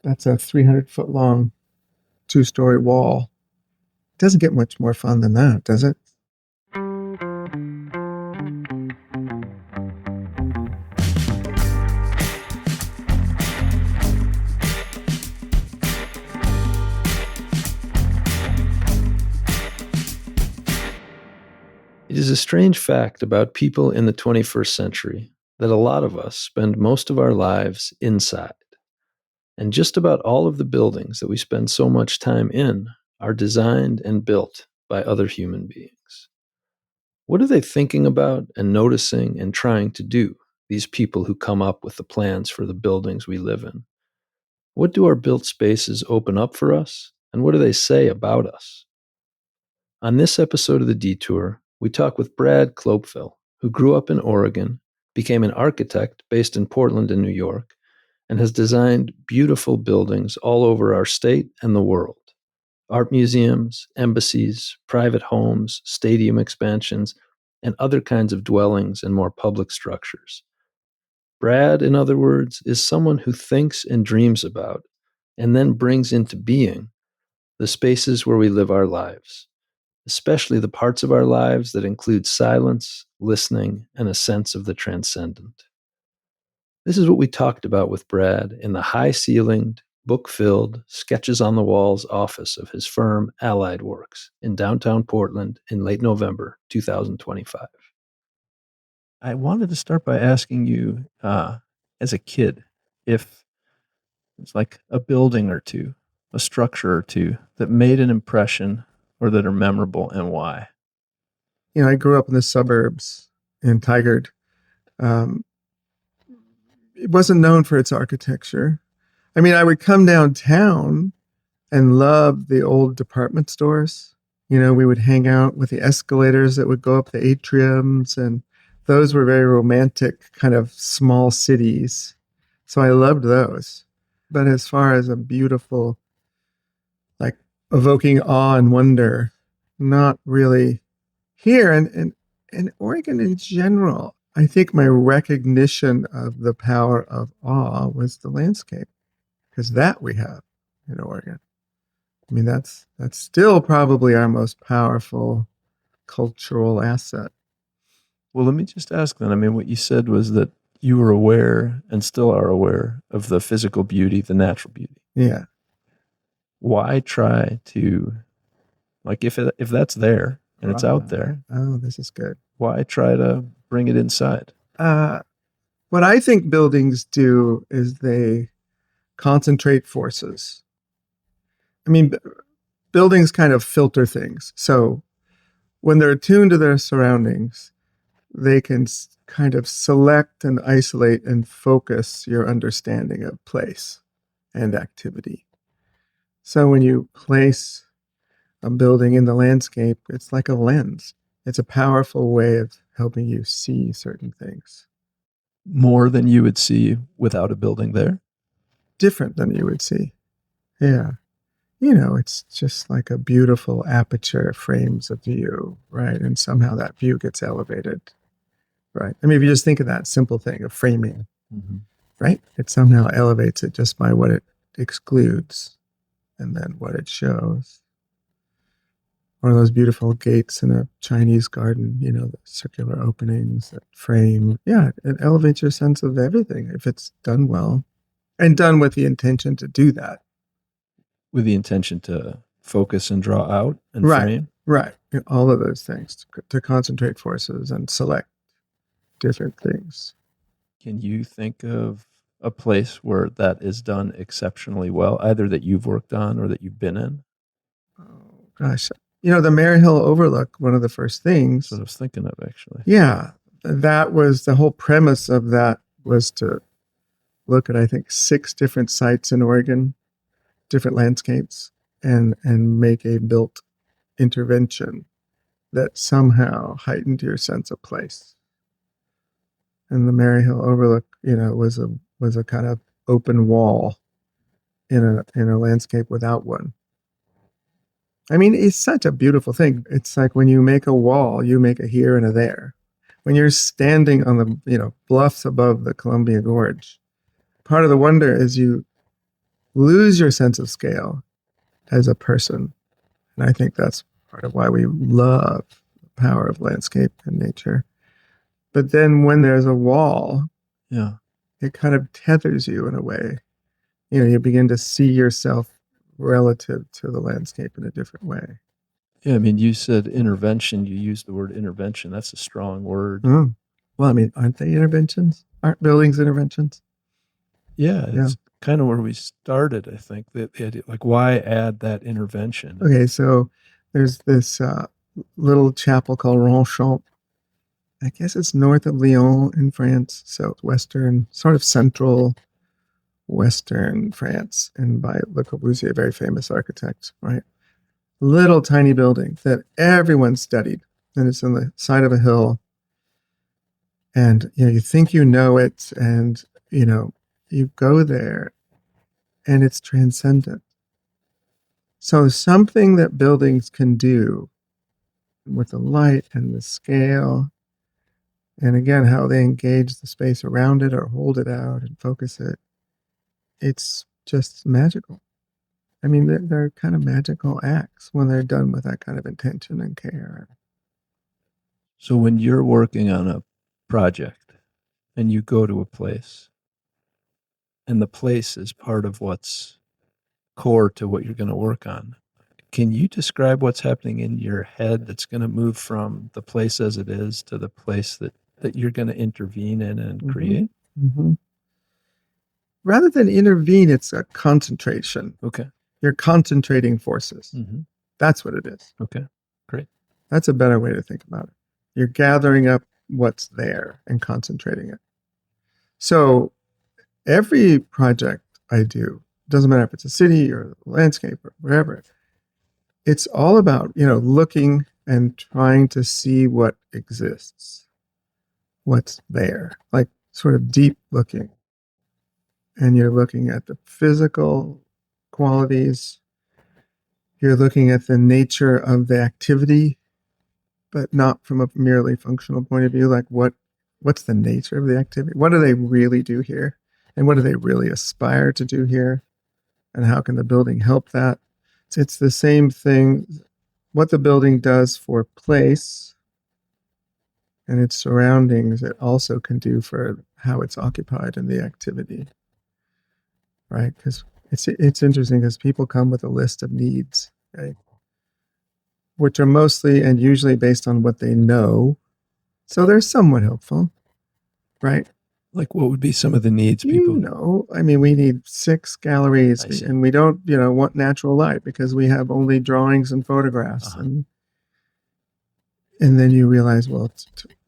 That's a 300-foot long, two-story wall. It doesn't get much more fun than that, does it? It is a strange fact about people in the 21st century that a lot of us spend most of our lives inside. And just about all of the buildings that we spend so much time in are designed and built by other human beings. What are they thinking about and noticing and trying to do, these people who come up with the plans for the buildings we live in? What do our built spaces open up for us, and what do they say about us? On this episode of The Detour, we talk with Brad Cloepfil, who grew up in Oregon, became an architect based in Portland and New York, and has designed beautiful buildings all over our state and the world. Art museums, embassies, private homes, stadium expansions, and other kinds of dwellings and more public structures. Brad, in other words, is someone who thinks and dreams about, and then brings into being, the spaces where we live our lives, especially the parts of our lives that include silence, listening, and a sense of the transcendent. This is what we talked about with Brad in the high-ceilinged, book-filled, sketches-on-the-walls office of his firm Allied Works in downtown Portland in late November 2025. I wanted to start by asking you, as a kid, if it's like a building or two, a structure or two that made an impression or that are memorable, and why. I grew up in the suburbs in Tigard. It wasn't known for its architecture. I mean, I would come downtown and love the old department stores. We would hang out with the escalators that would go up the atriums, and those were very romantic kind of small cities. So I loved those. But as far as a beautiful, like evoking awe and wonder, not really here. And Oregon in general, I think my recognition of the power of awe was the landscape, because that we have in Oregon. I mean, that's still probably our most powerful cultural asset. Well, let me just ask then. I mean, what you said was that you were aware and still are aware of the physical beauty, the natural beauty. Yeah. Why try to, like, if that's there and it's out there? Oh, this is good. Why try to bring it inside? What I think buildings do is they concentrate forces. I mean, buildings kind of filter things. So when they're attuned to their surroundings, they can kind of select and isolate and focus your understanding of place and activity. So when you place a building in the landscape, it's like a lens. It's a powerful way of helping you see certain things. More than you would see without a building there? Different than you would see. Yeah. It's just like a beautiful aperture frames a view, right? And somehow that view gets elevated, right? I mean, if you just think of that simple thing of framing, right? It somehow elevates it just by what it excludes and then what it shows. One of those beautiful gates in a Chinese garden, the circular openings that frame. Yeah, it elevates your sense of everything if it's done well and done with the intention to do that. With the intention to focus and draw out and frame? Right. All of those things, to concentrate forces and select different things. Can you think of a place where that is done exceptionally well, either that you've worked on or that you've been in? Oh, gosh. The Maryhill Overlook, one of the first things. That's what I was thinking of, actually. Yeah. That was the whole premise of that, was to look at, I think, 6 different sites in Oregon, different landscapes, and make a built intervention that somehow heightened your sense of place. And the Maryhill Overlook, was a kind of open wall in a landscape without one. I mean, it's such a beautiful thing. It's like when you make a wall, you make a here and a there. When you're standing on the bluffs above the Columbia Gorge, part of the wonder is you lose your sense of scale as a person. And I think that's part of why we love the power of landscape and nature. But then when there's a wall, Yeah. it kind of tethers you in a way. You begin to see yourself relative to the landscape in a different way. Yeah, I mean, you said intervention. You used the word intervention. That's a strong word. Mm. Well, I mean, aren't they interventions? Aren't buildings interventions? Yeah, Yeah. it's kind of where we started, I think. The idea, like, why add that intervention? Okay, so there's this little chapel called Ronchamp. I guess it's north of Lyon in France, southwestern, sort of central western France, and by Le Corbusier, a very famous architect, right? Little tiny building that everyone studied, and it's on the side of a hill. And you think you know it, and you go there, and it's transcendent. So something that buildings can do with the light and the scale, and again, how they engage the space around it or hold it out and focus it, it's just magical. I mean, they're kind of magical acts when they're done with that kind of intention and care. So when you're working on a project and you go to a place and the place is part of what's core to what you're going to work on, can you describe what's happening in your head that's going to move from the place as it is to the place that you're going to intervene in and create? Mm-hmm. Rather than intervene, it's a concentration. Okay. You're concentrating forces. Mm-hmm. That's what it is. Okay, great. That's a better way to think about it. You're gathering up what's there and concentrating it. So every project I do, doesn't matter if it's a city or a landscape or wherever, it's all about, looking and trying to see what exists, what's there, like sort of deep looking. And you're looking at the physical qualities. You're looking at the nature of the activity, but not from a merely functional point of view. Like what's the nature of the activity? What do they really do here? And what do they really aspire to do here? And how can the building help that? It's the same thing. What the building does for place and its surroundings, it also can do for how it's occupied in the activity. Right? Because it's interesting because people come with a list of needs, right? Which are mostly and usually based on what they know. So they're somewhat helpful, right? Like, what would be some of the needs people? I mean, we need 6 galleries, and we don't, want natural light because we have only drawings and photographs. And then you realize, well,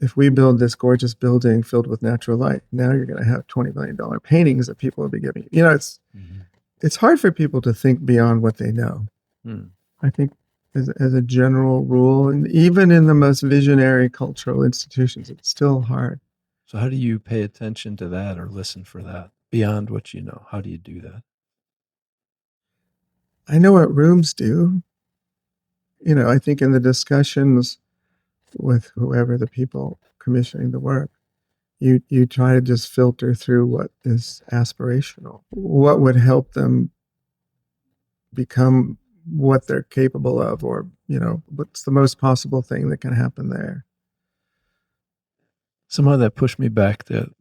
if we build this gorgeous building filled with natural light, now you're going to have $20 million paintings that people will be giving you. It's hard for people to think beyond what they know. I think as a general rule, and even in the most visionary cultural institutions, it's still hard. So how do you pay attention to that or listen for that beyond what you know? How do you do that? I know what rooms do. I think in the discussions with whoever the people commissioning the work, you try to just filter through what is aspirational, what would help them become what they're capable of, or what's the most possible thing that can happen there. Somehow that pushed me back to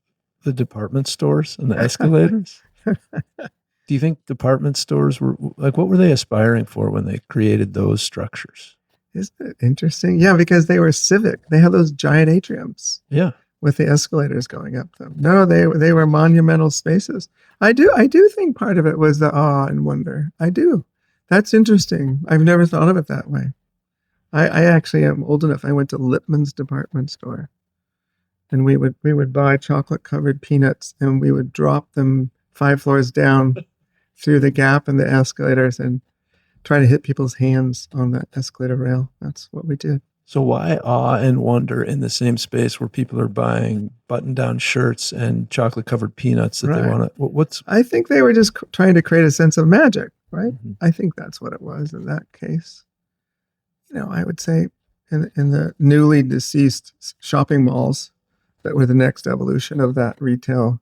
the department stores and the escalators. Do you think department stores were like, what were they aspiring for when they created those structures? Isn't it interesting? Yeah, because they were civic. They had those giant atriums. Yeah. With the escalators going up them. No, they were monumental spaces. I do think part of it was the awe and wonder. I do. That's interesting. I've never thought of it that way. I actually am old enough. I went to Lippmann's department store, and we would buy chocolate covered peanuts, and we would drop them 5 floors down through the gap in the escalators and try to hit people's hands on the escalator rail. That's what we did. So why awe and wonder in the same space where people are buying button-down shirts and chocolate-covered peanuts that they want to? I think they were just trying to create a sense of magic, right? Mm-hmm. I think that's what it was in that case. I would say in the newly deceased shopping malls that were the next evolution of that retail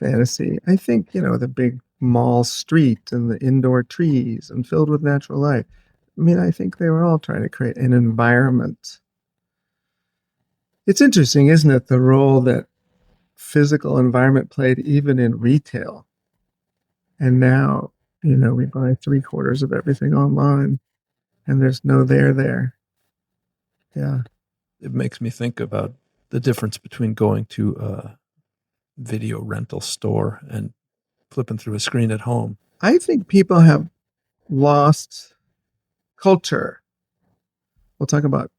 fantasy, I think, the big mall street and the indoor trees and filled with natural light. I mean, I think they were all trying to create an environment. It's interesting, isn't it, the role that physical environment played even in retail. And now, we buy 3/4 of everything online and there's no there. Yeah. It makes me think about the difference between going to a video rental store and flipping through a screen at home. I think people have lost culture. We'll talk about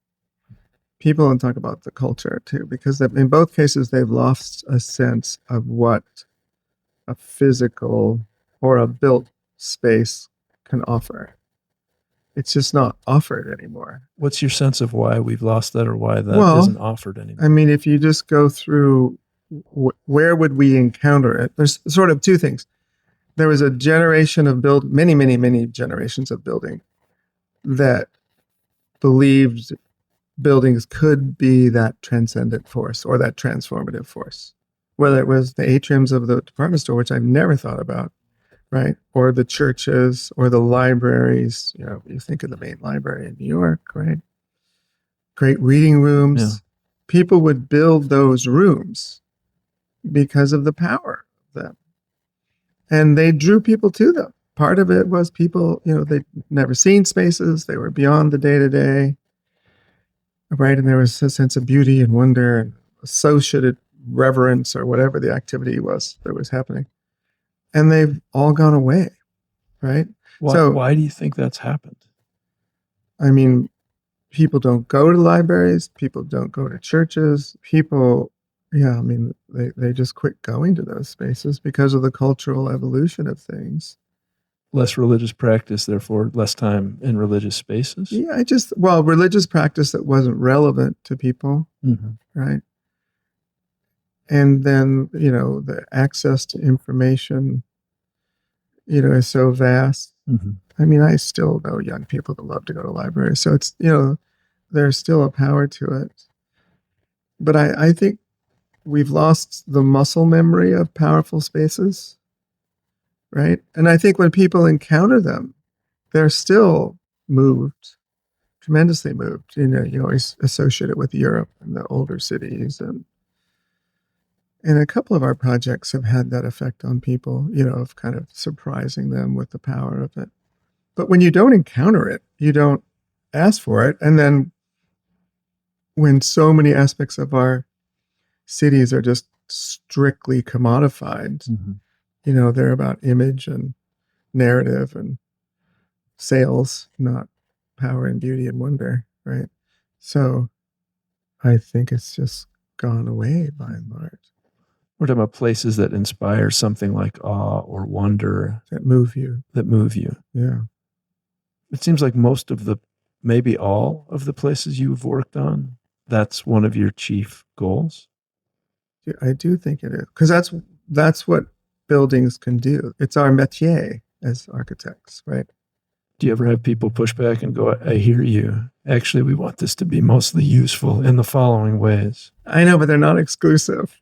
people and talk about the culture too, because in both cases, they've lost a sense of what a physical or a built space can offer. It's just not offered anymore. What's your sense of why we've lost that, or why that isn't offered anymore? I mean, if you just go through where would we encounter it, there's sort of two things. There was a generation of many generations of building that believed buildings could be that transcendent force or that transformative force, whether it was the atriums of the department store, which I've never thought about, right? Or the churches or the libraries. You think of the main library in New York, right? Great reading rooms. Yeah. People would build those rooms because of the power of them. And they drew people to them. Part of it was people, they'd never seen spaces. They were beyond the day-to-day, right? And there was a sense of beauty and wonder and associated reverence or whatever the activity was that was happening. And they've all gone away, right? Why do you think that's happened? I mean, people don't go to libraries. People don't go to churches. They just quit going to those spaces because of the cultural evolution of things. Less religious practice, therefore less time in religious spaces? Yeah, religious practice that wasn't relevant to people, right? And then, the access to information, is so vast. I mean, I still know young people that love to go to libraries. So it's, there's still a power to it. But I think we've lost the muscle memory of powerful spaces, right? And I think when people encounter them, they're still moved, tremendously moved. You always associate it with Europe and the older cities. And a couple of our projects have had that effect on people, of kind of surprising them with the power of it. But when you don't encounter it, you don't ask for it. And then when so many aspects of our cities are just strictly commodified, they're about image and narrative and sales, not power and beauty and wonder, right? So I think it's just gone away by and large. We're talking about places that inspire something like awe or wonder. That move you. Yeah. It seems like maybe all of the places you've worked on, that's one of your chief goals. I do think it is, because that's what buildings can do. It's our métier as architects, right? Do you ever have people push back and go, I hear you. Actually, we want this to be mostly useful in the following ways? I know, but they're not exclusive.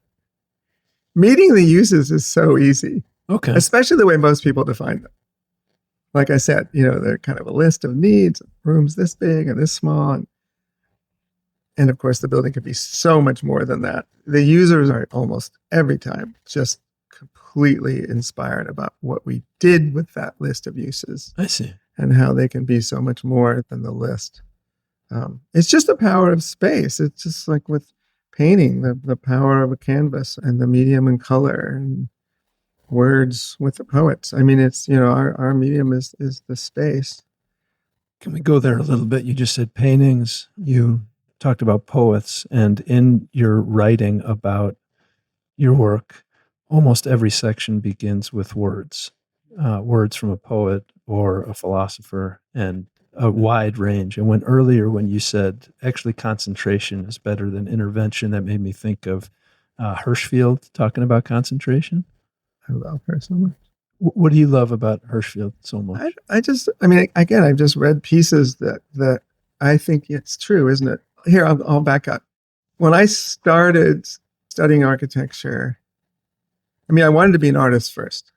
Meeting the uses is so easy. Okay. Especially the way most people define them. Like I said, they're kind of a list of needs, rooms this big and this small. And of course, the building could be so much more than that. The users are almost every time just completely inspired about what we did with that list of uses. I see. And how they can be so much more than the list. It's just the power of space. It's just like with painting, the power of a canvas and the medium and color and words with the poets. I mean, it's, our medium is the space. Can we go there a little bit? You just said paintings. You talked about poets, and in your writing about your work, almost every section begins with words from a poet or a philosopher, and a wide range. And when you said actually concentration is better than intervention, that made me think of Hirschfeld talking about concentration. I love her so much. What do you love about Hirschfeld so much? I've just read pieces that I think it's true, isn't it? Here, I'll back up. When I started studying architecture, I wanted to be an artist first.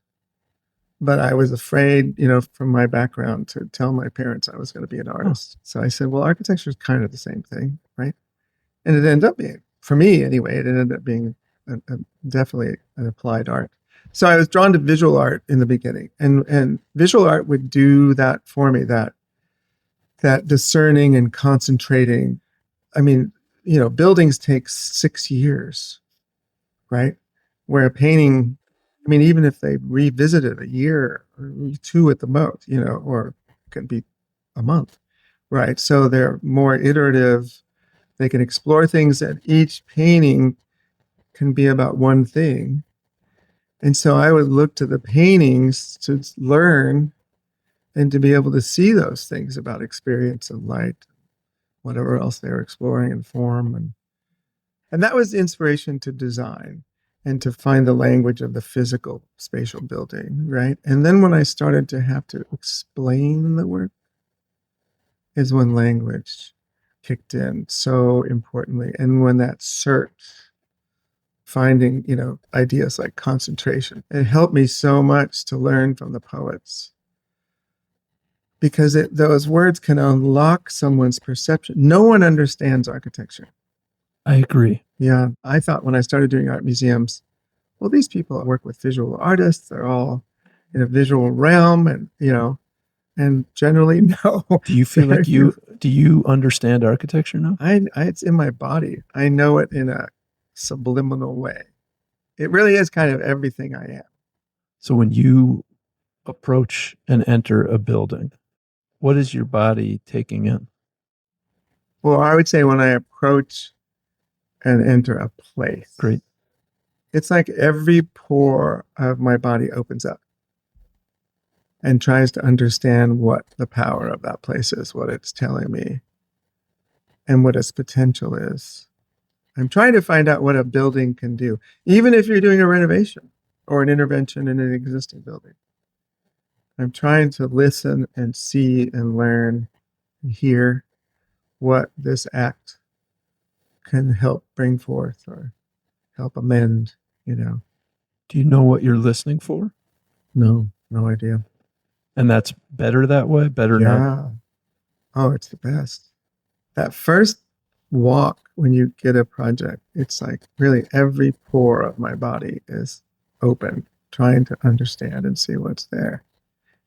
But I was afraid, from my background, to tell my parents I was going to be an artist. So I said, well, architecture is kind of the same thing, right? And it ended up being, for me anyway, it ended up being definitely an applied art. So I was drawn to visual art in the beginning, and visual art would do that for me, that discerning and concentrating. I mean, buildings take 6 years, right? Where a painting, I mean, even if they revisit it a year or two at the most, or it can be a month, right? So they're more iterative. They can explore things, and each painting can be about one thing. And so I would look to the paintings to learn and to be able to see those things about experience and light, whatever else they were exploring, and form. And that was the inspiration to design and to find the language of the physical spatial building, right? And then when I started to have to explain the work is when language kicked in so importantly. And when that search, finding, ideas like concentration, it helped me so much to learn from the poets, because those words can unlock someone's perception. No one understands architecture. I agree. Yeah, I thought when I started doing art museums, well, these people work with visual artists. They're all in a visual realm, and generally, no. Do you feel like do you understand architecture now? It's in my body. I know it in a subliminal way. It really is kind of everything I am. So when you approach and enter a building, what is your body taking in? Well, I would say when I approach and enter a place, Great. it's like every pore of my body opens up and tries to understand what the power of that place is, what it's telling me, and what its potential is. I'm trying to find out what a building can do, even if you're doing a renovation or an intervention in an existing building. I'm trying to listen and see and learn and hear what this act can help bring forth or help amend, Do you know what you're listening for? No idea. And that's better that way? Better not? Yeah. Oh, it's the best. That first walk when you get a project, it's like really every pore of my body is open, trying to understand and see what's there.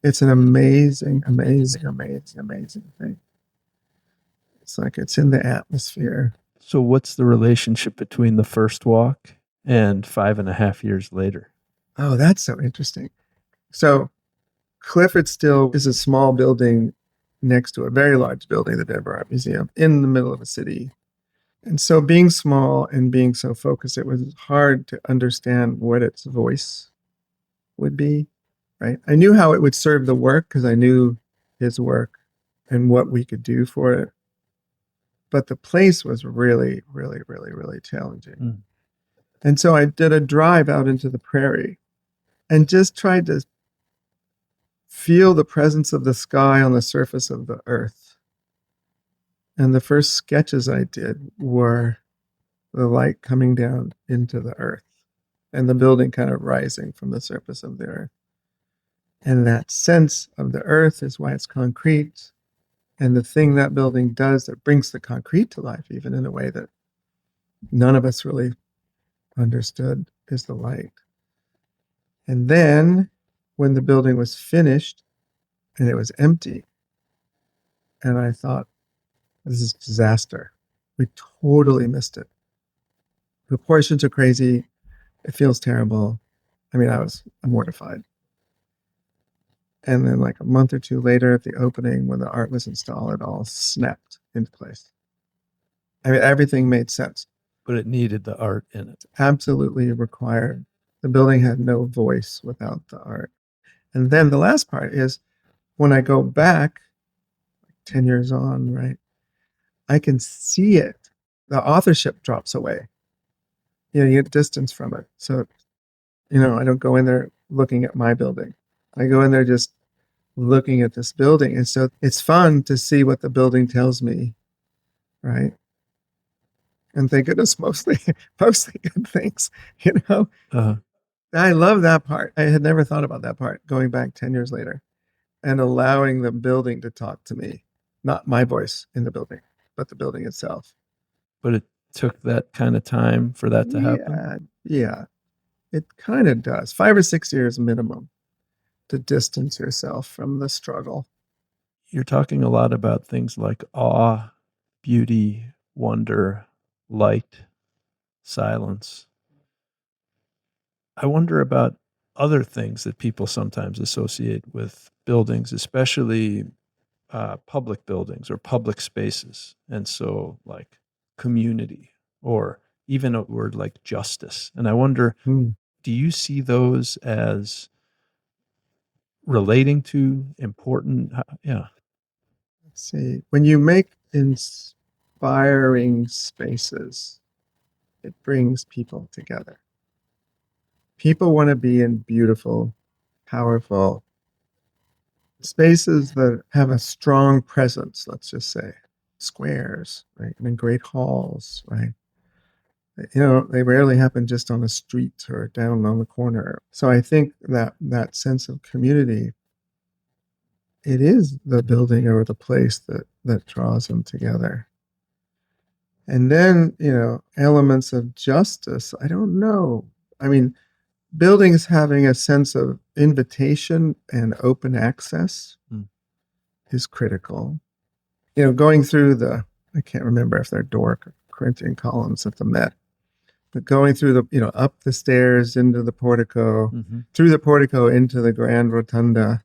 It's an amazing, amazing, amazing, amazing thing. It's like it's in the atmosphere. So what's the relationship between the first walk and 5.5 years later? Oh, that's so interesting. So Cloepfil still is a small building next to a very large building, the Denver Art Museum, in the middle of a city. And so being small and being so focused, it was hard to understand what its voice would be, right? I knew how it would serve the work because I knew his work and what we could do for it. But the place was really, really, really, really challenging. Mm. And so I did a drive out into the prairie and just tried to feel the presence of the sky on the surface of the earth. And the first sketches I did were the light coming down into the earth and the building kind of rising from the surface of the earth. And that sense of the earth is why it's concrete. And the thing that building does that brings the concrete to life, even in a way that none of us really understood, is the light. And then when the building was finished and it was empty, and I thought, this is disaster. We totally missed it. The proportions are crazy. It feels terrible. I mean, I was mortified. And then like a month or two later at the opening, when the art was installed, it all snapped into place. I mean, everything made sense. But it needed the art in it. Absolutely required. The building had no voice without the art. And then the last part is when I go back, 10 years on, right, I can see it. The authorship drops away. You get distance from it. So, I don't go in there looking at my building. I go in there just looking at this building. And so it's fun to see what the building tells me, right? And thank goodness, mostly good things, Uh-huh. I love that part. I had never thought about that part going back 10 years later and allowing the building to talk to me, not my voice in the building, but the building itself. But it took that kind of time for that to happen. Yeah, yeah, it kind of does. 5 or 6 years minimum to distance yourself from the struggle. You're talking a lot about things like awe, beauty, wonder, light, silence. I wonder about other things that people sometimes associate with buildings, especially public buildings or public spaces. And so, like community, or even a word like justice. And I wonder, Hmm. do you see those as relating to important? Yeah. Let's see. When you make inspiring spaces, it brings people together. People want to be in beautiful, powerful spaces that have a strong presence, let's just say. Squares, right? I mean, great halls, right? They rarely happen just on the street or down on the corner. So I think that sense of community, it is the building or the place that draws them together. And then, elements of justice, I don't know. I mean, buildings having a sense of invitation and open access is critical. Going through I can't remember if they're Doric or Corinthian columns at the Met, but going through up the stairs into the portico, through the portico into the grand rotunda,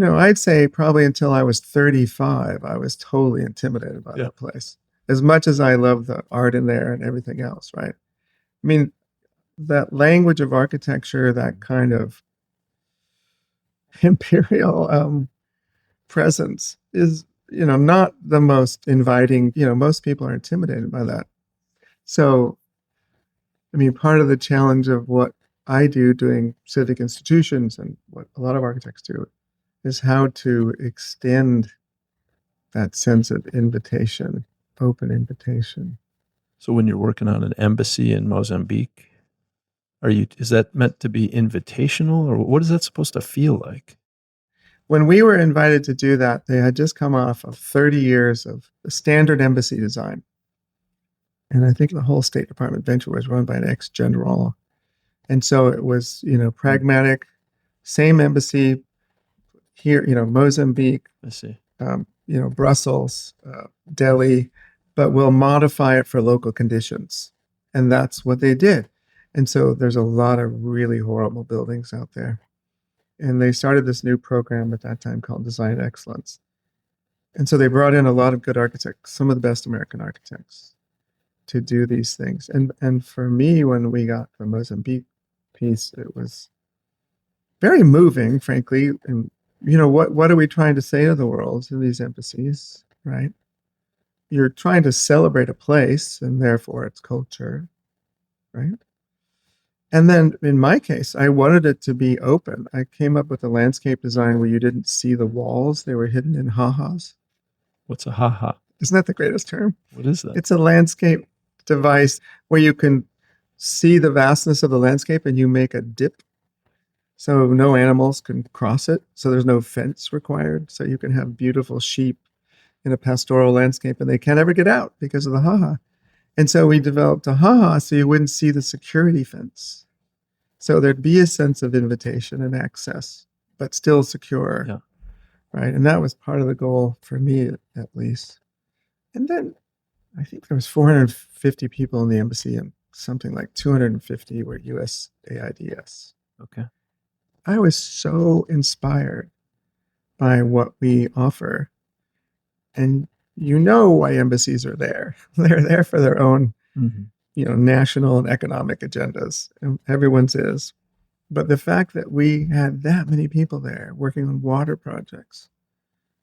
I'd say probably until I was 35, I was totally intimidated by that place. As much as I love the art in there and everything else, right? I mean, that language of architecture, that kind of imperial presence is, not the most inviting. Most people are intimidated by that. So, I mean, part of the challenge of what I do doing civic institutions and what a lot of architects do is how to extend that sense of invitation, open invitation. So when you're working on an embassy in Mozambique, is that meant to be invitational, or what is that supposed to feel like? When we were invited to do that, they had just come off of 30 years of the standard embassy design. And I think the whole State Department venture was run by an ex-general. And so it was, pragmatic, same embassy here, Mozambique, I see. Brussels, Delhi, but we'll modify it for local conditions. And that's what they did. And so there's a lot of really horrible buildings out there. And they started this new program at that time called Design Excellence. And so they brought in a lot of good architects, some of the best American architects, to do these things. And for me, when we got the Mozambique piece, it was very moving, frankly. And what are we trying to say to the world in these embassies, right? You're trying to celebrate a place and therefore its culture, right? And then in my case, I wanted it to be open. I came up with a landscape design where you didn't see the walls. They were hidden in ha-has. What's a ha-ha? Isn't that the greatest term? What is that? It's a landscape device where you can see the vastness of the landscape and you make a dip so no animals can cross it. So there's no fence required. So you can have beautiful sheep in a pastoral landscape and they can't ever get out because of the ha-ha. And so we developed a ha-ha so you wouldn't see the security fence. So there'd be a sense of invitation and access, but still secure. Yeah. Right. And that was part of the goal for me, at least. And then I think there was 450 people in the embassy and something like 250 were USAIDs. Okay. I was so inspired by what we offer. And why embassies are there. They're there for their own, national and economic agendas. And everyone's is. But the fact that we had that many people there working on water projects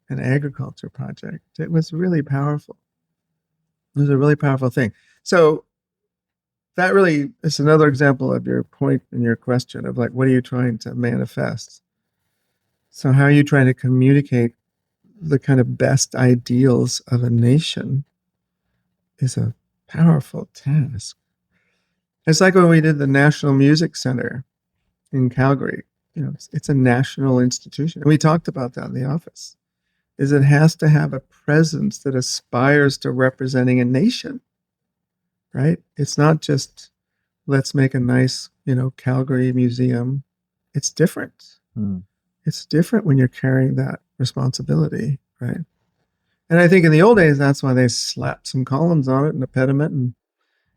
and agriculture project, it was really powerful. It was a really powerful thing. So that really is another example of your point in your question of like, what are you trying to manifest? So how are you trying to communicate the kind of best ideals of a nation is a powerful task. It's like when we did the National Music Center in Calgary. It's a national institution. And we talked about that in the office, is it has to have a presence that aspires to representing a nation, right? It's not just let's make a nice, Calgary museum. It's different. It's different when you're carrying that responsibility, right? And I think in the old days, that's why they slapped some columns on it and a pediment. And,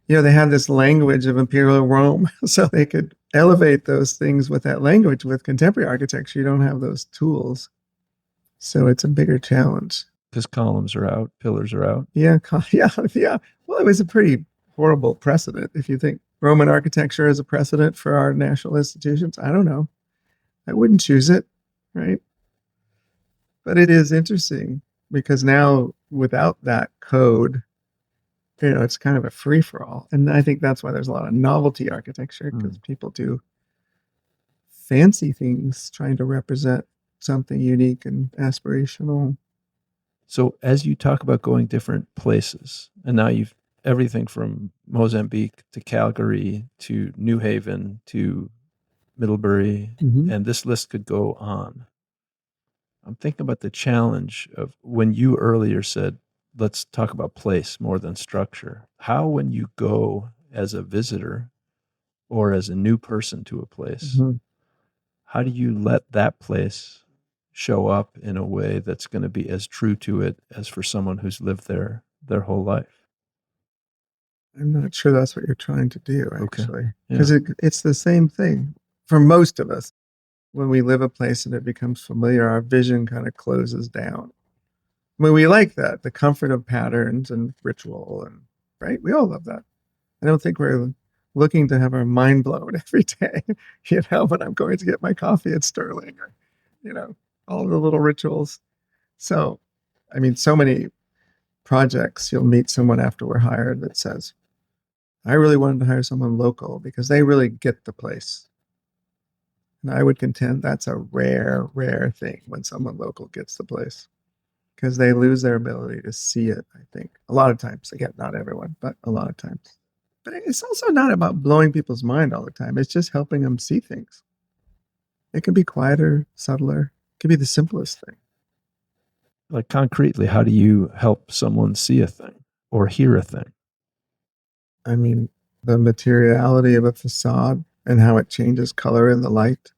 they had this language of imperial Rome, so they could elevate those things with that language. With contemporary architecture, you don't have those tools. So it's a bigger challenge. Because columns are out, pillars are out. Yeah, yeah. Well, it was a pretty horrible precedent. If you think Roman architecture is a precedent for our national institutions, I don't know. I wouldn't choose it, right? But it is interesting because now without that code, it's kind of a free for all. And I think that's why there's a lot of novelty architecture, because people do fancy things trying to represent something unique and aspirational. So as you talk about going different places, and now you've everything from Mozambique to Calgary to New Haven to Middlebury, and this list could go on. I'm thinking about the challenge of when you earlier said, let's talk about place more than structure. How, when you go as a visitor or as a new person to a place, how do you let that place show up in a way that's going to be as true to it as for someone who's lived there their whole life? I'm not sure that's what you're trying to do, actually, because Yeah. it's the same thing for most of us. When we live a place and it becomes familiar, our vision kind of closes down. I mean, we like that, the comfort of patterns and ritual, and right? We all love that. I don't think we're looking to have our mind blown every day, when I'm going to get my coffee at Sterling, or, all the little rituals. So, I mean, so many projects, you'll meet someone after we're hired that says, I really wanted to hire someone local because they really get the place. And I would contend that's a rare, rare thing when someone local gets the place, because they lose their ability to see it, I think. A lot of times. Again, not everyone, but a lot of times. But it's also not about blowing people's mind all the time. It's just helping them see things. It can be quieter, subtler. It can be the simplest thing. Like concretely, how do you help someone see a thing or hear a thing? I mean, the materiality of a facade and how it changes color in the light.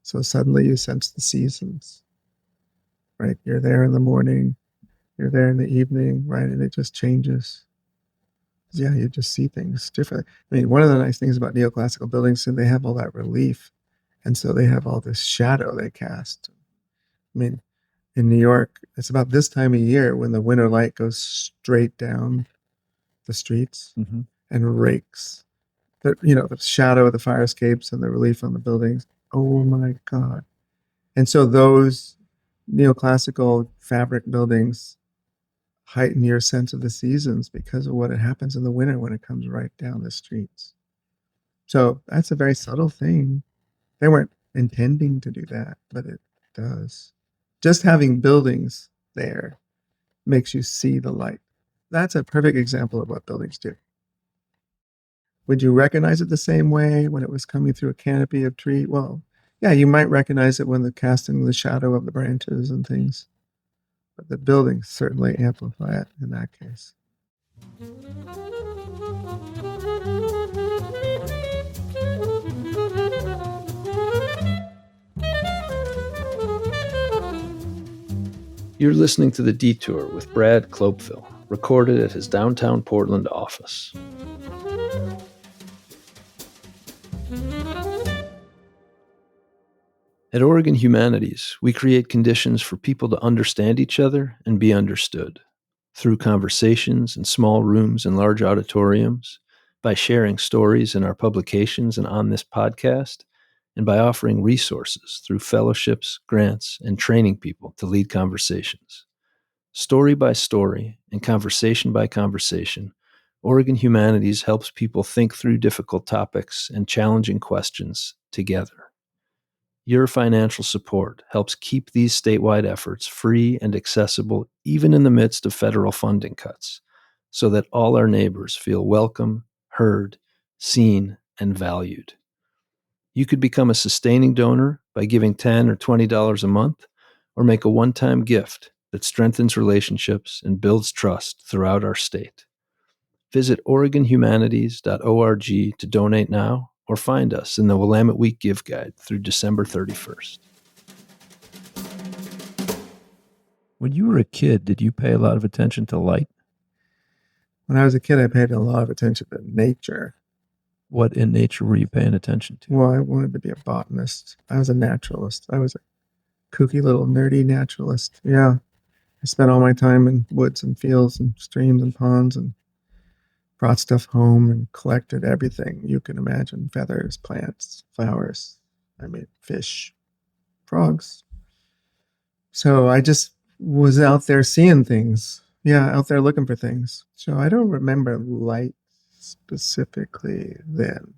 So suddenly you sense the seasons, right? You're there in the morning, you're there in the evening, right? And it just changes. Yeah, you just see things differently. I mean, one of the nice things about neoclassical buildings is they have all that relief. And so they have all this shadow they cast. I mean, in New York, it's about this time of year when the winter light goes straight down the streets and rakes the shadow of the fire escapes and the relief on the buildings. Oh my God. And so those neoclassical fabric buildings heighten your sense of the seasons because of what happens in the winter when it comes right down the streets. So that's a very subtle thing. They weren't intending to do that, but it does. Just having buildings there makes you see the light. That's a perfect example of what buildings do. Would you recognize it the same way when it was coming through a canopy of tree? Well, yeah, you might recognize it when the casting the shadow of the branches and things. But the buildings certainly amplify it in that case. You're listening to The Detour with Brad Cloepfil, recorded at his downtown Portland office. At Oregon Humanities, we create conditions for people to understand each other and be understood through conversations in small rooms and large auditoriums, by sharing stories in our publications and on this podcast, and by offering resources through fellowships, grants, and training people to lead conversations. Story by story and conversation by conversation, Oregon Humanities helps people think through difficult topics and challenging questions together. Your financial support helps keep these statewide efforts free and accessible even in the midst of federal funding cuts, so that all our neighbors feel welcome, heard, seen, and valued. You could become a sustaining donor by giving $10 or $20 a month, or make a one-time gift that strengthens relationships and builds trust throughout our state. Visit OregonHumanities.org to donate now, or find us in the Willamette Week Give Guide through December 31st. When you were a kid, did you pay a lot of attention to light? When I was a kid, I paid a lot of attention to nature. What in nature were you paying attention to? Well, I wanted to be a botanist. I was a naturalist. I was a kooky little nerdy naturalist. Yeah. I spent all my time in woods and fields and streams and ponds and brought stuff home and collected everything you can imagine: feathers, plants, flowers, fish, frogs. So I just was out there seeing things. Yeah, out there looking for things. So I don't remember light specifically then.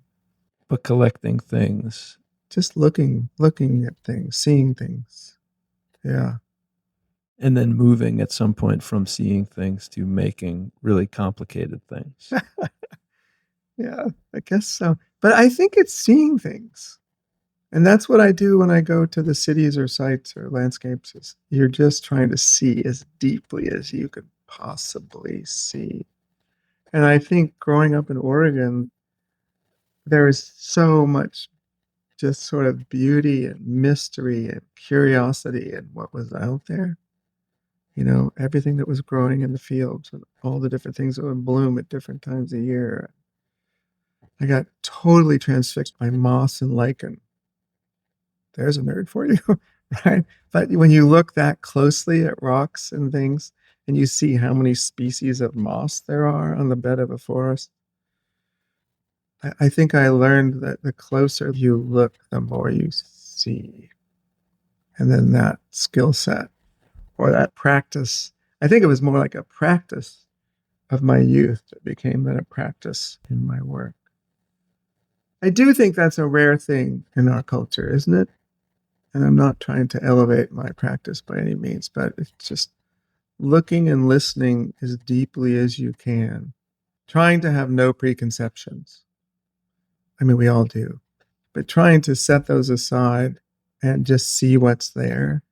But collecting things. Just looking at things, seeing things. Yeah. And then moving at some point from seeing things to making really complicated things. Yeah, I guess so. But I think it's seeing things. And that's what I do when I go to the cities or sites or landscapes. Is you're just trying to see as deeply as you could possibly see. And I think growing up in Oregon, there is so much just sort of beauty and mystery and curiosity in what was out there. Everything that was growing in the fields and all the different things that would bloom at different times of year. I got totally transfixed by moss and lichen. There's a nerd for you, right? But when you look that closely at rocks and things, and you see how many species of moss there are on the bed of a forest, I think I learned that the closer you look, the more you see. And then that skill set or that practice, I think it was more like a practice of my youth that became then a practice in my work. I do think that's a rare thing in our culture, isn't it? And I'm not trying to elevate my practice by any means, but it's just looking and listening as deeply as you can, trying to have no preconceptions. We all do, but trying to set those aside and just see what's there.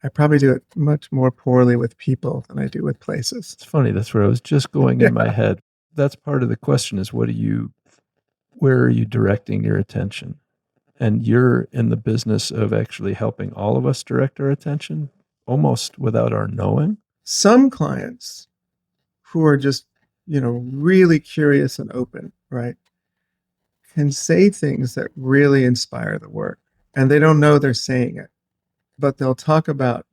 I probably do it much more poorly with people than I do with places. It's funny. That's where I was just going in my head. That's part of the question is where are you directing your attention? And you're in the business of actually helping all of us direct our attention almost without our knowing. Some clients who are just, really curious and open, right, can say things that really inspire the work. And they don't know they're saying it, but they'll talk about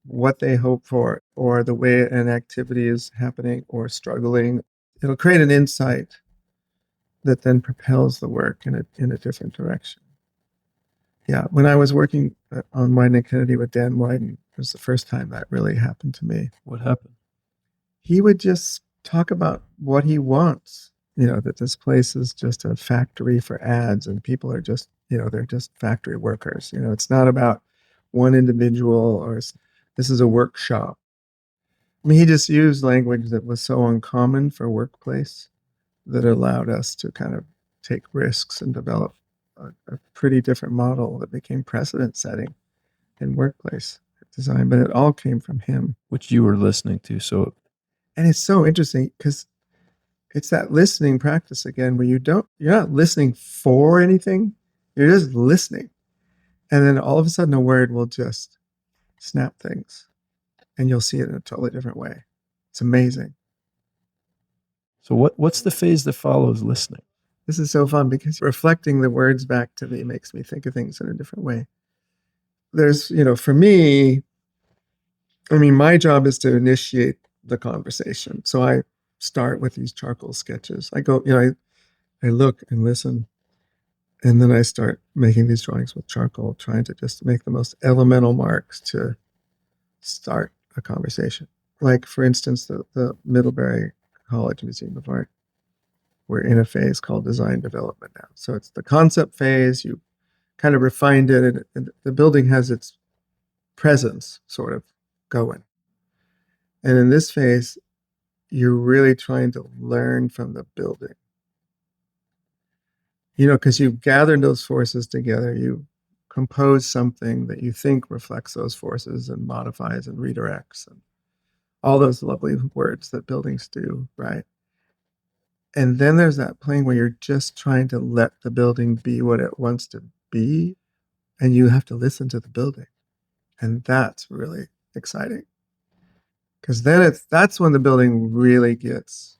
what they hope for or the way an activity is happening or struggling. It'll create an insight that then propels the work in a different direction. Yeah, when I was working on Wieden and Kennedy with Dan Wieden, it was the first time that really happened to me. What happened? He would just talk about what he wants, that this place is just a factory for ads and people are just, they're just factory workers. It's not about one individual or this is a workshop. He just used language that was so uncommon for workplace that allowed us to kind of take risks and develop a pretty different model that became precedent setting in workplace design. But it all came from him. Which you were listening to. And it's so interesting because it's that listening practice again where you're not listening for anything, you're just listening. And then all of a sudden a word will just snap things and you'll see it in a totally different way. It's amazing. So what's the phase that follows listening? This is so fun because reflecting the words back to me makes me think of things in a different way. There's, for me, my job is to initiate the conversation. So I start with these charcoal sketches. I go, I look and listen, and then I start making these drawings with charcoal, trying to just make the most elemental marks to start a conversation. Like, for instance, the Middlebury College Museum of Art. We're in a phase called design development now. So it's the concept phase. You kind of refined it, and the building has its presence sort of going. And in this phase, you're really trying to learn from the building. because you've gathered those forces together. You compose something that you think reflects those forces and modifies and redirects and all those lovely words that buildings do, right? And then there's that plane where you're just trying to let the building be what it wants to be, and you have to listen to the building. And that's really exciting. Because then that's when the building really gets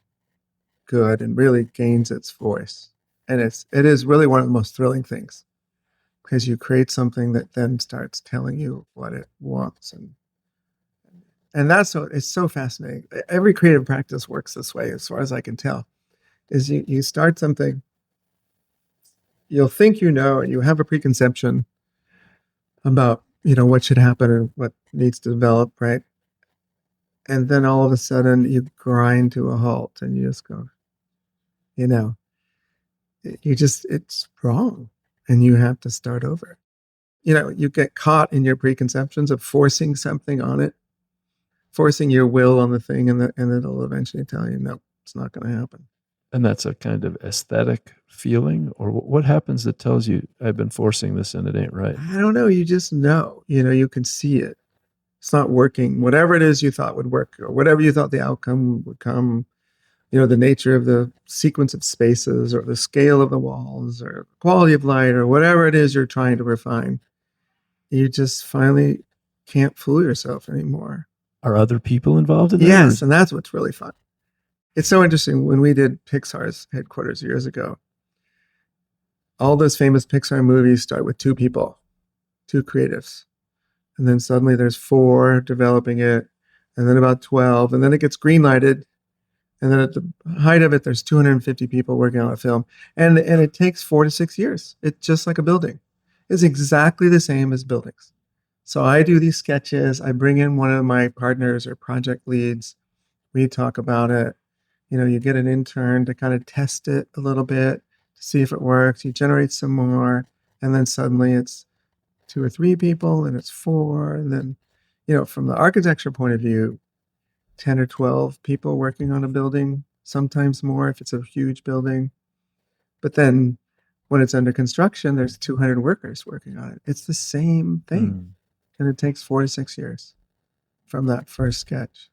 good and really gains its voice. And it is really one of the most thrilling things, because you create something that then starts telling you what it wants. And that's what it's so fascinating. Every creative practice works this way, as far as I can tell, is you start something, you'll think and you have a preconception about what should happen and what needs to develop, right? And then all of a sudden you grind to a halt and you just go, you know, it's wrong, and you have to start over. You get caught in your preconceptions of forcing something on it, forcing your will on the thing, and it'll eventually tell you, no, it's not going to happen. And that's a kind of aesthetic feeling, or what happens that tells you I've been forcing this and it ain't right? I don't know. You just know, you can see it. It's not working. Whatever it is you thought would work, or whatever you thought the outcome would come, the nature of the sequence of spaces, or the scale of the walls, or quality of light, or whatever it is you're trying to refine, you just finally can't fool yourself anymore. Are other people involved in that? Yes, and that's what's really fun. It's so interesting. When we did Pixar's headquarters years ago, all those famous Pixar movies start with two people, two creatives. And then suddenly there's 4 developing it, and then about 12, and then it gets green-lighted. And then at the height of it, there's 250 people working on a film. And it takes 4 to 6 years. It's just like a building. It's exactly the same as buildings. So I do these sketches. I bring in one of my partners or project leads. We talk about it. You get an intern to kind of test it a little bit to see if it works. You generate some more, and then suddenly it's 2 or 3 people, and it's 4. And then, from the architecture point of view, 10 or 12 people working on a building, sometimes more if it's a huge building. But then when it's under construction, there's 200 workers working on it. It's the same thing. And it takes 4 to 6 years from that first sketch.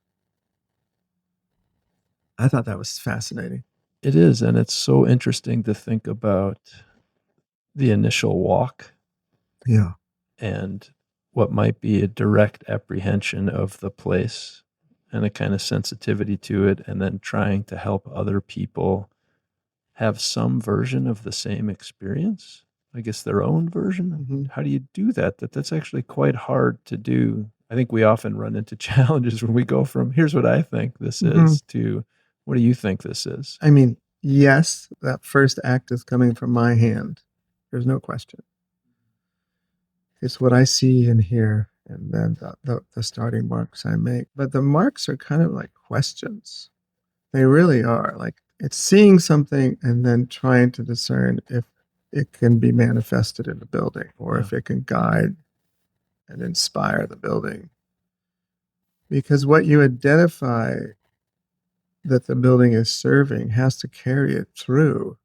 I thought that was fascinating. It is, and it's so interesting to think about the initial walk. Yeah. And what might be a direct apprehension of the place and a kind of sensitivity to it, and then trying to help other people have some version of the same experience, I guess their own version. Mm-hmm. How do you do that? That's actually quite hard to do. I think we often run into challenges when we go from here's what I think this is to what do you think this is? I mean, yes, that first act is coming from my hand. There's no question. It's what I see and hear, and then the starting marks I make. But the marks are kind of like questions. They really are. Like, it's seeing something and then trying to discern if it can be manifested in the building, or if it can guide and inspire the building. Because what you identify that the building is serving has to carry it through.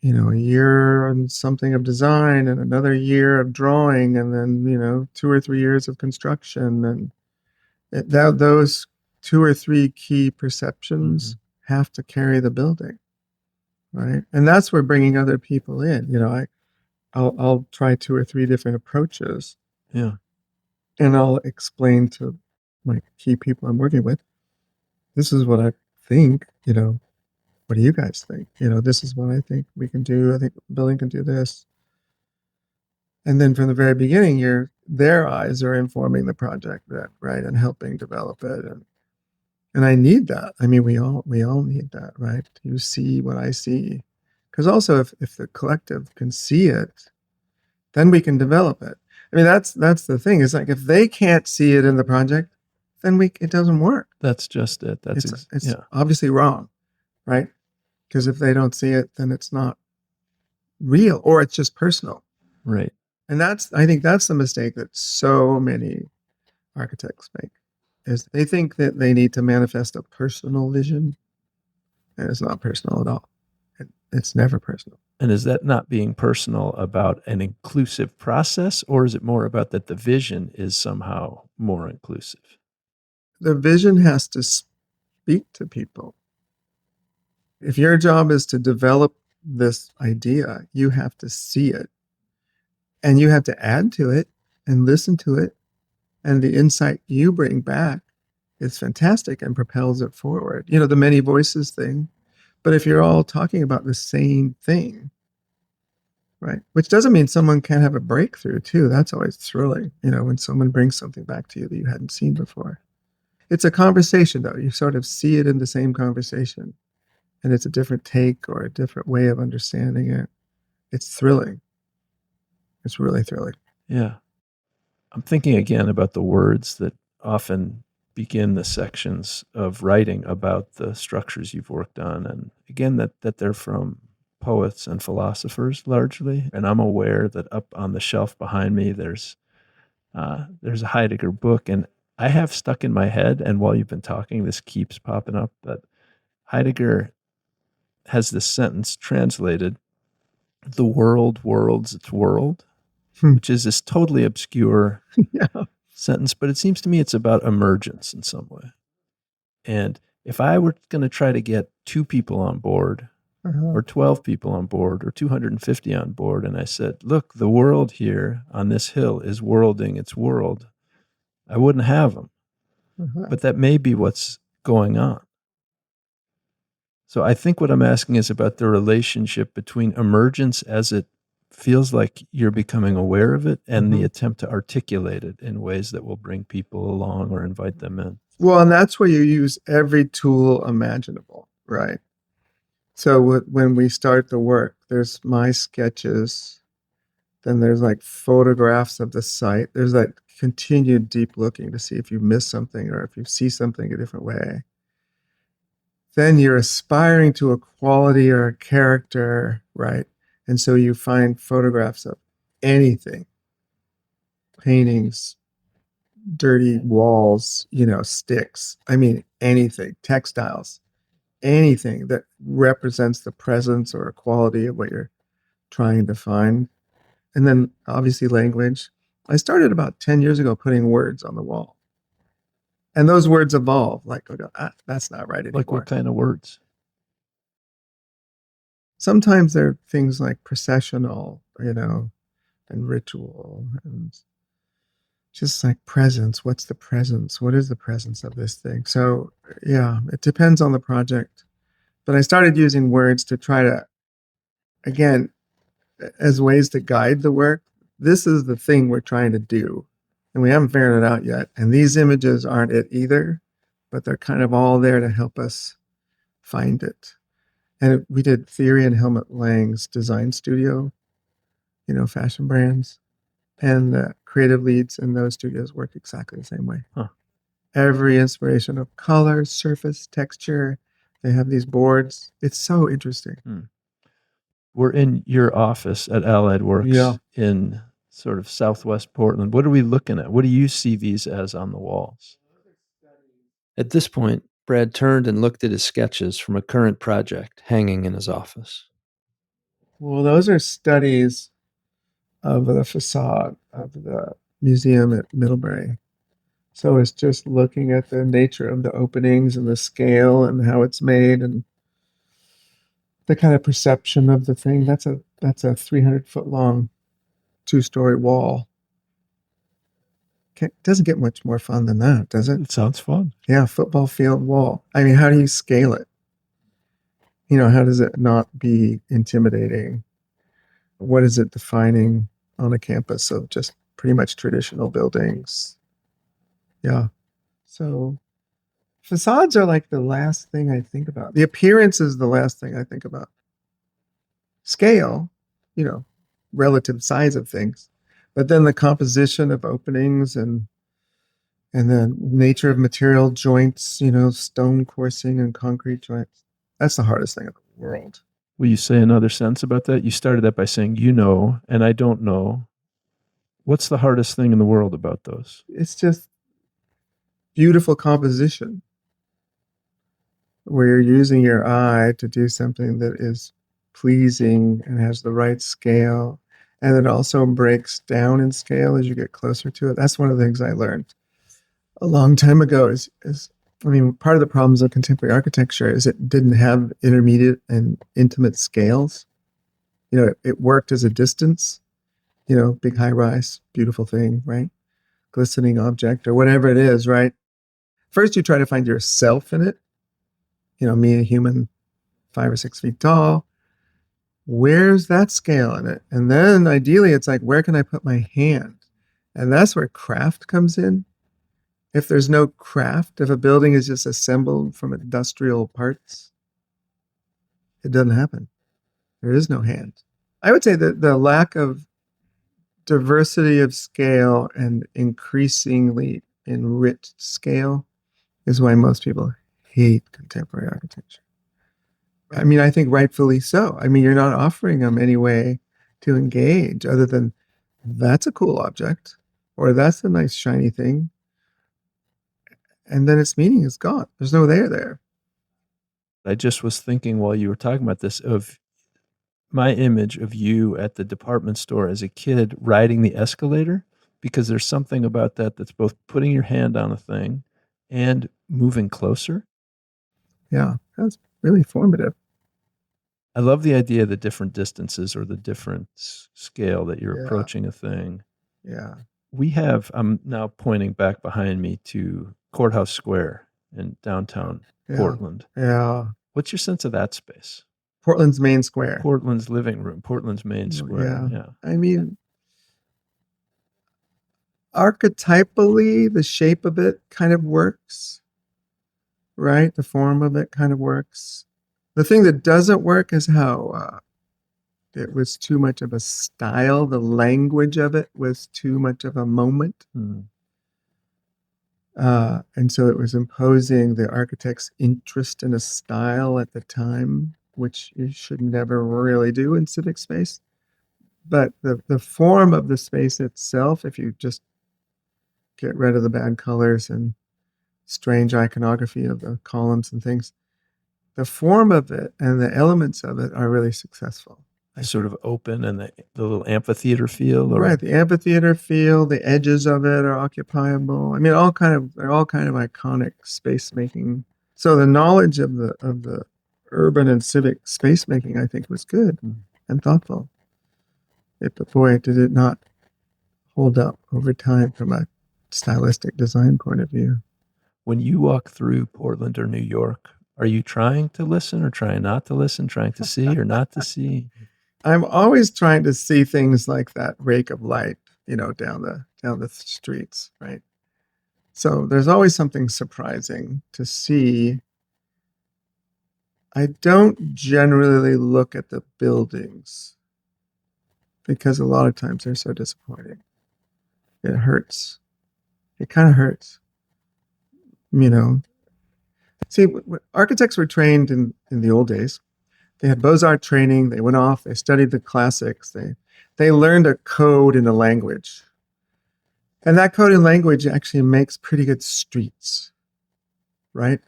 A year and something of design, and another year of drawing, and then 2 or 3 years of construction, and those 2 or 3 key perceptions have to carry the building, right? And that's where bringing other people in. I'll try 2 or 3 different approaches, Yeah, and I'll explain to my key people I'm working with, this is what I think. What do you guys think? This is what I think we can do. I think the building can do this. And then from the very beginning, their eyes are informing the project, right, and helping develop it. And I need that. I mean, we all need that, right? You see what I see. Because also, if the collective can see it, then we can develop it. I mean, that's the thing. It's like, if they can't see it in the project, then it doesn't work. that's just it. It's obviously wrong, right? Because if they don't see it, then it's not real, or it's just personal. Right. And I think that's the mistake that so many architects make, is they think that they need to manifest a personal vision, and it's not personal at all. It's never personal. And is that not being personal about an inclusive process, or is it more about that the vision is somehow more inclusive? The vision has to speak to people. If your job is to develop this idea, you have to see it and you have to add to it and listen to it. And the insight you bring back is fantastic and propels it forward. You know, the many voices thing. But if you're all talking about the same thing, right? Which doesn't mean someone can't have a breakthrough too. That's always thrilling, you know, when someone brings something back to you that you hadn't seen before. It's a conversation though. You sort of see it in the same conversation. And it's a different take or a different way of understanding it. It's thrilling. It's really thrilling. Yeah. I'm thinking again about the words that often begin the sections of writing about the structures you've worked on. And again, that they're from poets and philosophers largely. And I'm aware that up on the shelf behind me, there's a Heidegger book. And I have stuck in my head, and while you've been talking, this keeps popping up, that Heidegger has this sentence translated, "The world worlds its world," which is this totally obscure Yeah. sentence, but it seems to me it's about emergence in some way. And if I were going to try to get 2 people on board, or 12 people on board, or 250 on board, and I said, look, the world here on this hill is worlding its world, I wouldn't have them. But that may be what's going on. So I think what I'm asking is about the relationship between emergence as it feels like you're becoming aware of it and the attempt to articulate it in ways that will bring people along or invite them in. Well, and that's where you use every tool imaginable, right? So when we start the work, there's my sketches, then there's like photographs of the site. There's like continued deep looking to see if you miss something or if you see something a different way. Then you're aspiring to a quality or a character, right? And so you find photographs of anything, paintings, dirty walls, you know, sticks. I mean, anything, textiles, anything that represents the presence or quality of what you're trying to find. And then obviously language. I started about 10 years ago putting words on the wall. And those words evolve. Like, that's not right anymore. Like what kind of words? Sometimes they're things like processional, you know, and ritual, and just like presence. What's the presence? What is the presence of this thing? So, yeah, it depends on the project. But I started using words to try to, again, as ways to guide the work. This is the thing we're trying to do. And we haven't figured it out yet. And these images aren't it either, but they're kind of all there to help us find it. And we did Theory and Helmut Lang's design studio, you know, fashion brands. And the creative leads in those studios work exactly the same way. Every inspiration of color, surface, texture. They have these boards. It's so interesting. We're in your office at Allied Works in sort of Southwest Portland. What are we looking at? What do you see these as on the walls? At this point, Brad turned and looked at his sketches from a current project hanging in his office. Well, those are studies of the facade of the museum at Middlebury. So it's just looking at the nature of the openings and the scale and how it's made and the kind of perception of the thing. That's a 300-foot long 2-story wall. Doesn't get much more fun than that, does it? It sounds fun. Yeah, football field wall. I mean, how do you scale it? You know, how does it not be intimidating? What is it defining on a campus of just pretty much traditional buildings? Yeah. So facades are like the last thing I think about. The appearance is the last thing I think about. Scale, you know, relative size of things. But then the composition of openings and the nature of material joints, you know, stone coursing and concrete joints. That's the hardest thing in the world. Will you say another sentence about that? You started that by saying, you know, and I don't know. What's the hardest thing in the world about those? It's just beautiful composition where you're using your eye to do something that is pleasing and has the right scale. And it also breaks down in scale as you get closer to it. That's one of the things I learned a long time ago is I mean, part of the problems of contemporary architecture is it didn't have intermediate and intimate scales. It worked as a distance, big high rise, beautiful thing, right? Glistening object or whatever it is, right? First, you try to find yourself in it. Me, a human, 5 or 6 feet tall. Where's that scale in it? And then ideally, it's like, where can I put my hand? And that's where craft comes in. If there's no craft, if a building is just assembled from industrial parts, it doesn't happen. There is no hand. I would say that the lack of diversity of scale and increasingly enriched scale is why most people hate contemporary architecture. I mean, I think rightfully so. I mean, you're not offering them any way to engage other than that's a cool object or that's a nice shiny thing. And then its meaning is gone. There's no there. I just was thinking while you were talking about this of my image of you at the department store as a kid riding the escalator, because there's something about that that's both putting your hand on a thing and moving closer. Yeah, that's really formative. I love the idea of the different distances or the different scale that you're approaching a thing. Yeah. I'm now pointing back behind me to Courthouse Square in downtown Portland. Yeah. What's your sense of that space? Portland's main square. Portland's living room, Portland's main square. Yeah. I mean, archetypally, the shape of it kind of works, right? The form of it kind of works. The thing that doesn't work is how it was too much of a style. The language of it was too much of a moment. And so it was imposing the architect's interest in a style at the time, which you should never really do in civic space. But the form of the space itself, if you just get rid of the bad colors and strange iconography of the columns and things, the form of it and the elements of it are really successful. Sort of open and the little amphitheater feel, right? The amphitheater feel, the edges of it are occupiable. I mean, they're all kind of iconic space making. So the knowledge of the urban and civic space making, I think, was good and thoughtful. But boy, did it not hold up over time from a stylistic design point of view. When you walk through Portland or New York, are you trying to listen or trying not to listen, trying to see or not to see? I'm always trying to see things like that rake of light, down the streets, right? So there's always something surprising to see. I don't generally look at the buildings because a lot of times they're so disappointing. It hurts. It kind of hurts. See, architects were trained in the old days. They had Beaux-Arts training. They went off. They studied the classics. They learned a code in a language. And that code in language actually makes pretty good streets, right?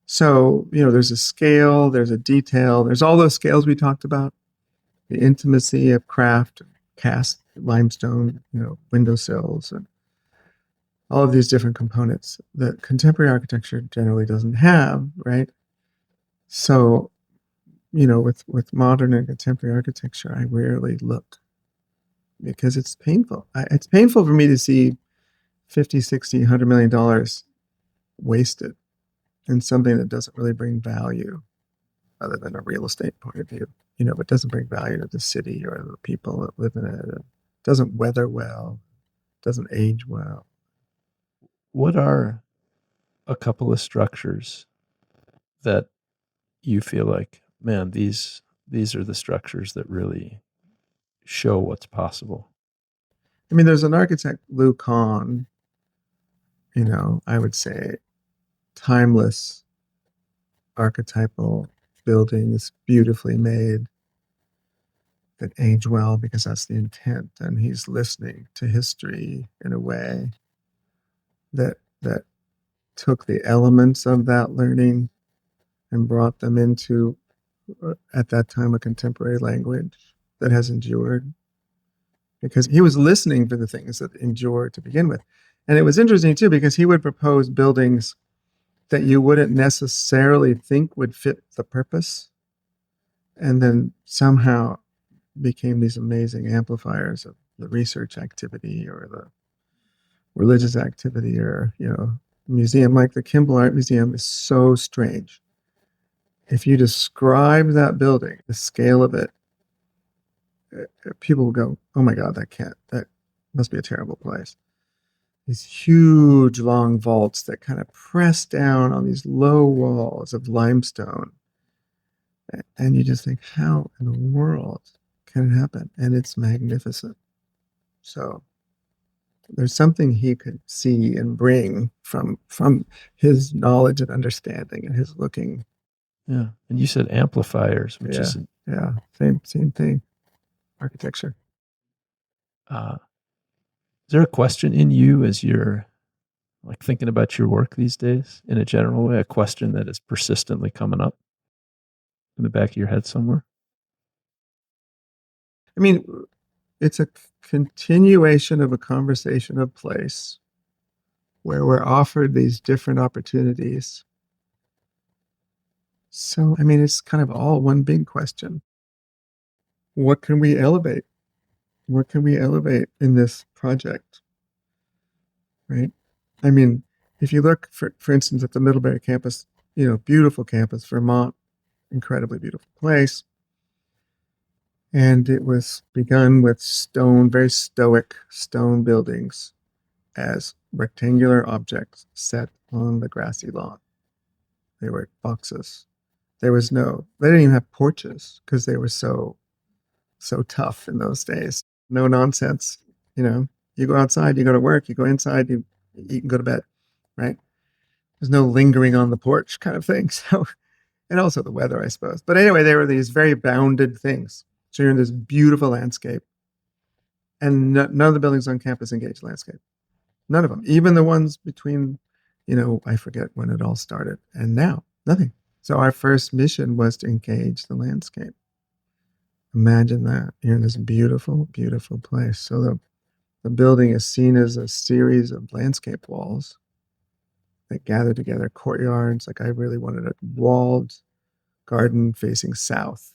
So, there's a scale, there's a detail, there's all those scales we talked about, the intimacy of craft, cast, limestone, windowsills, and all of these different components that contemporary architecture generally doesn't have, right? So, with modern and contemporary architecture, I rarely look because it's painful. It's painful for me to see 50, 60, $100 million wasted in something that doesn't really bring value other than a real estate point of view. It doesn't bring value to the city or the people that live in it. It doesn't weather well, doesn't age well. What are a couple of structures that you feel like, man, these are the structures that really show what's possible? I mean, there's an architect, Lou Kahn, I would say timeless archetypal buildings, beautifully made, that age well because that's the intent. And he's listening to history in a way that took the elements of that learning and brought them into at that time, a contemporary language that has endured, because he was listening for the things that endured to begin with. And it was interesting too, because he would propose buildings that you wouldn't necessarily think would fit the purpose, and then somehow became these amazing amplifiers of the research activity or the religious activity, or, museum. Like the Kimball Art Museum is so strange. If you describe that building, the scale of it, people will go, "Oh my God, that must be a terrible place." These huge long vaults that kind of press down on these low walls of limestone. And you just think, how in the world can it happen? And it's magnificent. So there's something he could see and bring from his knowledge and understanding and his looking. Yeah. And you said amplifiers, which Yeah. is Yeah, same thing. Architecture. Is there a question in you as you're like thinking about your work these days in a general way, a question that is persistently coming up in the back of your head somewhere? I mean, it's a continuation of a conversation of place where we're offered these different opportunities. So, I mean, it's kind of all one big question. What can we elevate? What can we elevate in this project? Right? I mean, if you look, for instance, at the Middlebury campus, beautiful campus, Vermont, incredibly beautiful place. And it was begun with stone, very stoic stone buildings as rectangular objects set on the grassy lawn. They were boxes. They didn't even have porches because they were so tough in those days. No nonsense. You go outside, you go to work, you go inside, you eat and go to bed, right? There's no lingering on the porch kind of thing. So, and also the weather, I suppose. But anyway, they were these very bounded things. So you're in this beautiful landscape, and none of the buildings on campus engage landscape. None of them, even the ones between, I forget when it all started, and now nothing. So our first mission was to engage the landscape. Imagine that. You're in this beautiful, beautiful place. So the building is seen as a series of landscape walls that gather together, courtyards. Like I really wanted a walled garden facing south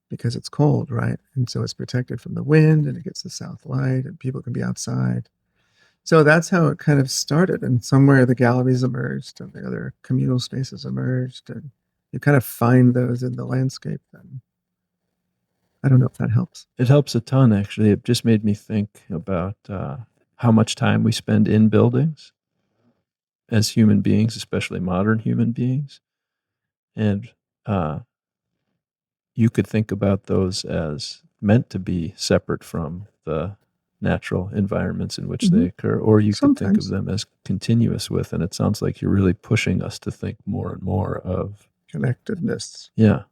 because it's cold, right? And so it's protected from the wind and it gets the south light and people can be outside. So that's how it kind of started. And somewhere the galleries emerged and the other communal spaces emerged. And you kind of find those in the landscape then. I don't know if that helps. It helps a ton, actually. It just made me think about how much time we spend in buildings as human beings, especially modern human beings. And you could think about those as meant to be separate from the natural environments in which they occur, or you could think of them as continuous with. And it sounds like you're really pushing us to think more and more of connectedness. Yeah.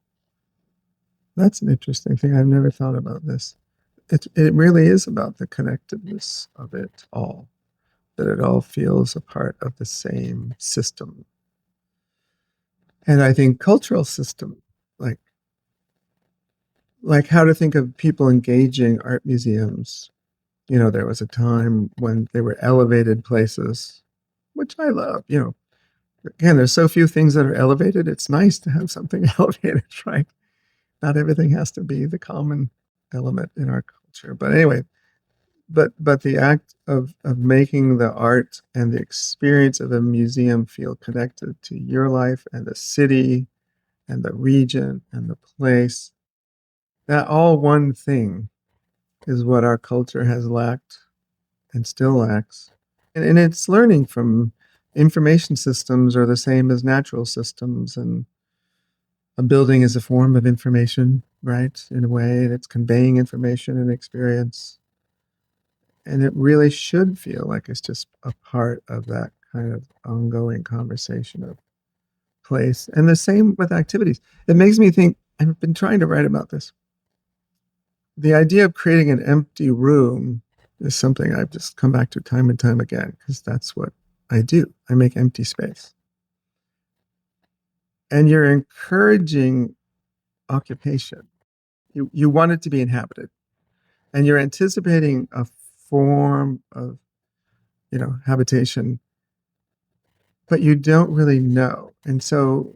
That's an interesting thing. I've never thought about this. It really is about the connectedness of it all, that it all feels a part of the same system. And I think cultural system, like how to think of people engaging art museums. There was a time when they were elevated places, which I love. Again, there's so few things that are elevated. It's nice to have something elevated, right? Not everything has to be the common element in our culture. But anyway, but the act of making the art and the experience of a museum feel connected to your life and the city and the region and the place, that all one thing is what our culture has lacked and still lacks. And it's learning from information systems are the same as natural systems, and a building is a form of information, right? In a way, and it's conveying information and experience. And it really should feel like it's just a part of that kind of ongoing conversation of place. And the same with activities. It makes me think, I've been trying to write about this. The idea of creating an empty room is something I've just come back to time and time again, because that's what I do. I make empty space. And you're encouraging occupation. You want it to be inhabited, and you're anticipating a form of, habitation, but you don't really know. And so,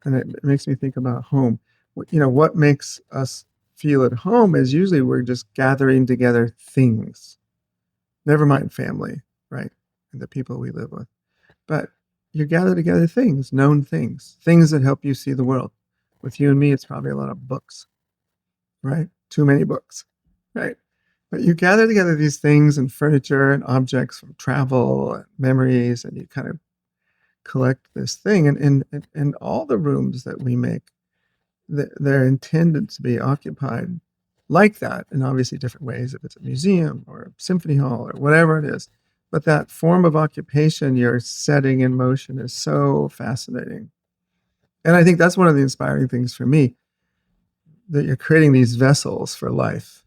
and it makes me think about home. What makes us feel at home is usually we're just gathering together things, never mind family, right? And the people we live with. But you gather together things, known things that help you see the world. With you and me, it's probably a lot of books, right? Too many books, right? But you gather together these things and furniture and objects from travel and memories, and you kind of collect this thing. And all the rooms that we make, they're intended to be occupied like that, in obviously different ways, if it's a museum or a symphony hall or whatever it is. But that form of occupation you're setting in motion is so fascinating. And I think that's one of the inspiring things for me, that you're creating these vessels for life,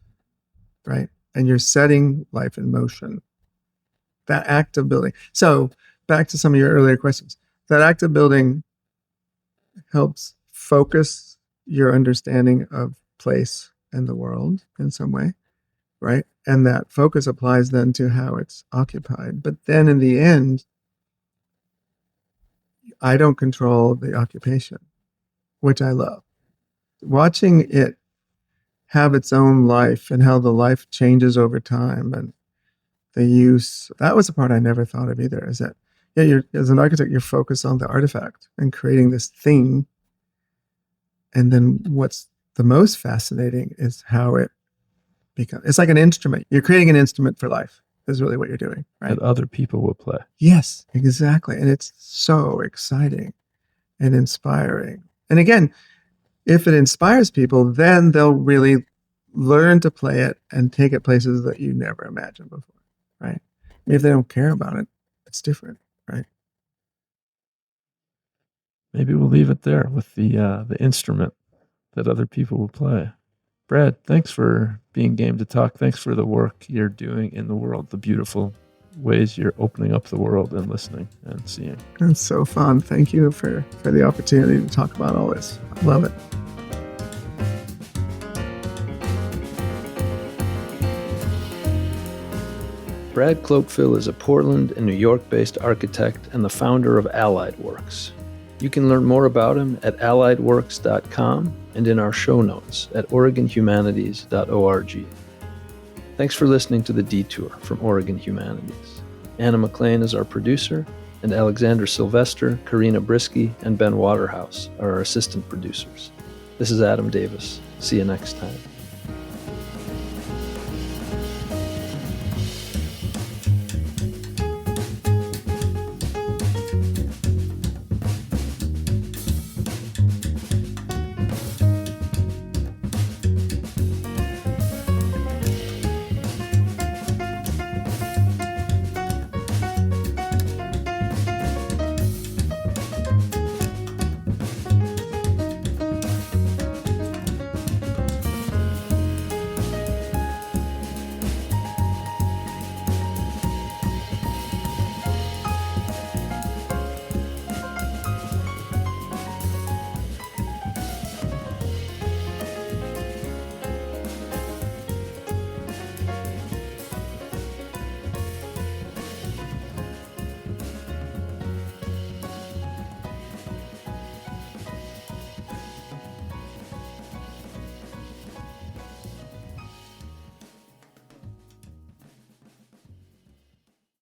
right? And you're setting life in motion. That act of building. So back to some of your earlier questions. That act of building helps focus your understanding of place and the world in some way, right? And that focus applies then to how it's occupied. But then in the end, I don't control the occupation, which I love. Watching it have its own life and how the life changes over time, and the use, that was the part I never thought of either, is that, you're, as an architect, you're focused on the artifact and creating this thing. And then what's the most fascinating is how it becomes, it's like an instrument. You're creating an instrument for life, is really what you're doing, right? That other people will play. Yes, exactly. And it's so exciting and inspiring. And again, if it inspires people, then they'll really learn to play it and take it places that you never imagined before, right? If they don't care about it, it's different, right? Maybe we'll leave it there with the instrument that other people will play. Brad, thanks for being game to talk. Thanks for the work you're doing in the world, the beautiful ways you're opening up the world and listening and seeing. It's so fun. Thank you for the opportunity to talk about all this. I love it. Brad Cloepfil is a Portland and New York-based architect and the founder of Allied Works. You can learn more about him at alliedworks.com and in our show notes at oregonhumanities.org. Thanks for listening to The Detour from Oregon Humanities. Anna McLean is our producer, and Alexander Sylvester, Karina Brisky, and Ben Waterhouse are our assistant producers. This is Adam Davis. See you next time.